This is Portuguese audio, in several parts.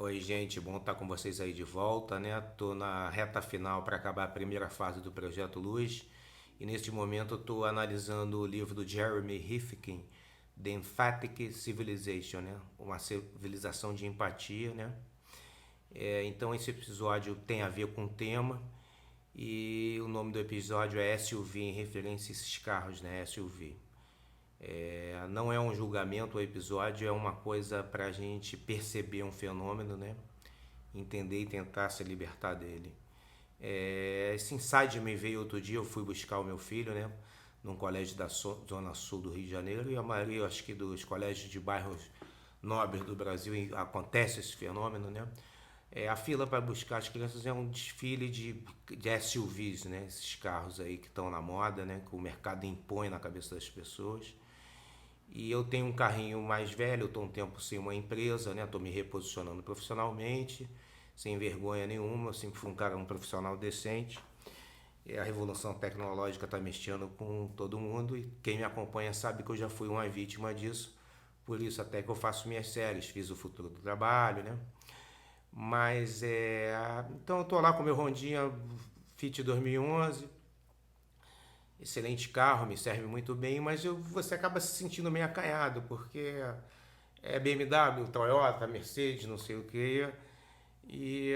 Oi, gente, bom estar com vocês aí de volta, né? Tô na reta final para acabar a primeira fase do Projeto Luz e neste momento estou analisando o livro do Jeremy Rifkin, The Emphatic Civilization, né? Uma civilização de empatia, né? Então esse episódio tem a ver com o tema e o nome do episódio é SUV em referência a esses carros, né? SUV. Não é um julgamento o episódio, é uma coisa para a gente perceber um fenômeno, né? Entender e tentar se libertar dele. Esse insight me veio outro dia, eu fui buscar o meu filho, né? Num colégio da Zona Sul do Rio de Janeiro, e a maioria, acho que dos colégios de bairros nobres do Brasil acontece esse fenômeno, né? A fila para buscar as crianças é um desfile de SUVs, né? Esses carros aí que estão na moda, né? Que o mercado impõe na cabeça das pessoas. E eu tenho um carrinho mais velho, eu estou um tempo sem uma empresa, né? Estou me reposicionando profissionalmente, sem vergonha nenhuma, eu sempre fui um profissional decente. E a revolução tecnológica está mexendo com todo mundo e quem me acompanha sabe que eu já fui uma vítima disso. Por isso até que eu faço minhas séries, fiz o Futuro do Trabalho, né? Então eu estou lá com o meu Hondinha Fit 2011, excelente carro, me serve muito bem, mas você acaba se sentindo meio acanhado, porque é BMW, Toyota, Mercedes, não sei o que. E,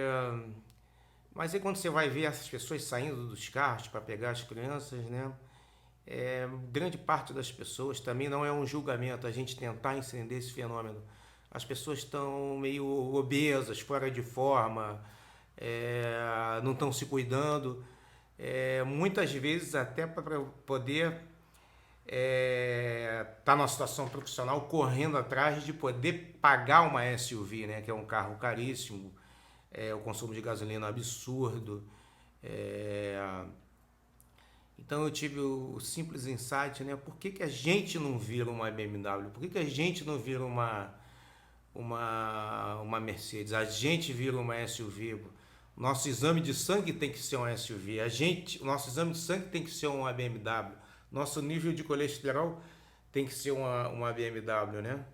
mas aí quando você vai ver essas pessoas saindo dos carros para pegar as crianças, né? Grande parte das pessoas também não é um julgamento, a gente tentar entender esse fenômeno. As pessoas estão meio obesas, fora de forma, não estão se cuidando. Muitas vezes até para poder tá numa situação profissional correndo atrás de poder pagar uma SUV, né, que é um carro caríssimo, o consumo de gasolina é absurdo. É, então eu tive o simples insight, né, por que a gente não vira uma BMW? Por que a gente não vira uma Mercedes? A gente vira uma SUV. Nosso exame de sangue tem que ser um SUV. O nosso exame de sangue tem que ser uma BMW. Nosso nível de colesterol tem que ser uma BMW, né?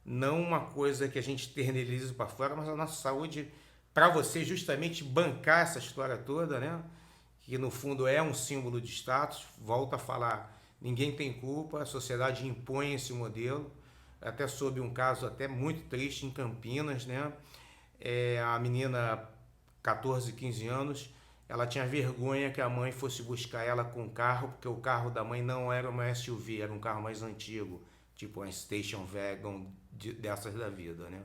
Não uma coisa que a gente externaliza para fora, mas a nossa saúde, para você justamente bancar essa história toda, né? Que no fundo é um símbolo de status. Volto a falar, ninguém tem culpa, a sociedade impõe esse modelo. Até soube um caso até muito triste em Campinas, né? A menina, 14, 15 anos, ela tinha vergonha que a mãe fosse buscar ela com o carro, porque o carro da mãe não era uma SUV, era um carro mais antigo, tipo uma station wagon dessas da vida, né?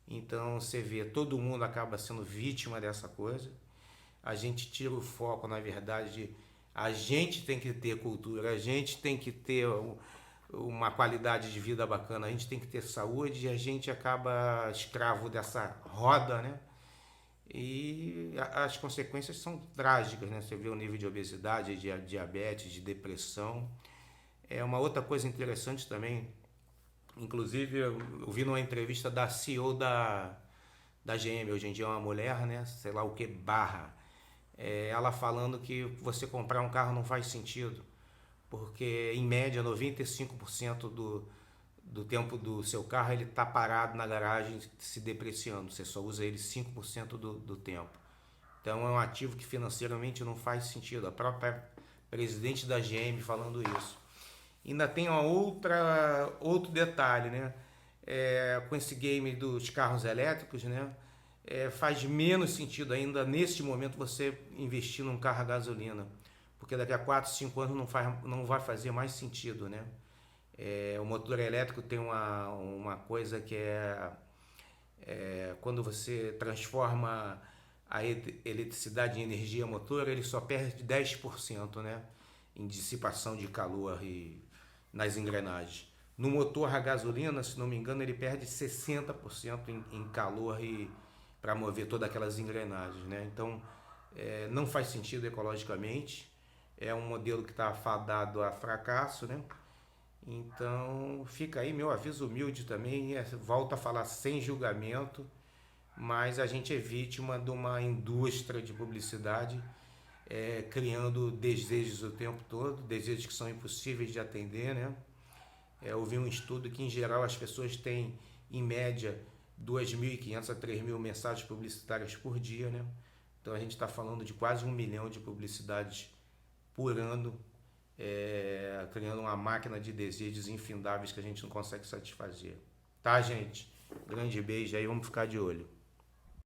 Então você vê, todo mundo acaba sendo vítima dessa coisa. A gente tira o foco, na verdade, de a gente tem que ter cultura, a gente tem que ter uma qualidade de vida bacana, a gente tem que ter saúde e a gente acaba escravo dessa roda, né? E as consequências são trágicas, né? Você vê o nível de obesidade, de diabetes, de depressão. É uma outra coisa interessante também, inclusive eu vi numa entrevista da CEO da GM, hoje em dia é uma mulher, né? Sei lá o que, Barra. Ela falando que você comprar um carro não faz sentido, porque em média 95% do tempo do seu carro ele está parado na garagem se depreciando, você só usa ele 5% do tempo. Então é um ativo que financeiramente não faz sentido. A própria presidente da GM falando isso. Ainda tem outro detalhe, né? Com esse game dos carros elétricos, né? Faz menos sentido ainda neste momento você investir num carro a gasolina, porque daqui a 4, 5 anos não vai fazer mais sentido, né? O motor elétrico tem uma coisa que quando você transforma a eletricidade em energia motor, ele só perde 10%, né? Em dissipação de calor nas engrenagens. No motor a gasolina, se não me engano, ele perde 60% em calor para mover todas aquelas engrenagens, né? Então, não faz sentido ecologicamente. É um modelo que está fadado a fracasso, né? Então, fica aí meu aviso humilde também. Volto a falar sem julgamento, mas a gente é vítima de uma indústria de publicidade criando desejos o tempo todo, desejos que são impossíveis de atender, né? Eu vi um estudo que, em geral, as pessoas têm, em média, 2.500 a 3.000 mensagens publicitárias por dia, né? Então a gente está falando de quase 1 milhão de publicidades por ano, criando uma máquina de desejos infindáveis que a gente não consegue satisfazer. Tá, gente? Grande beijo aí, vamos ficar de olho.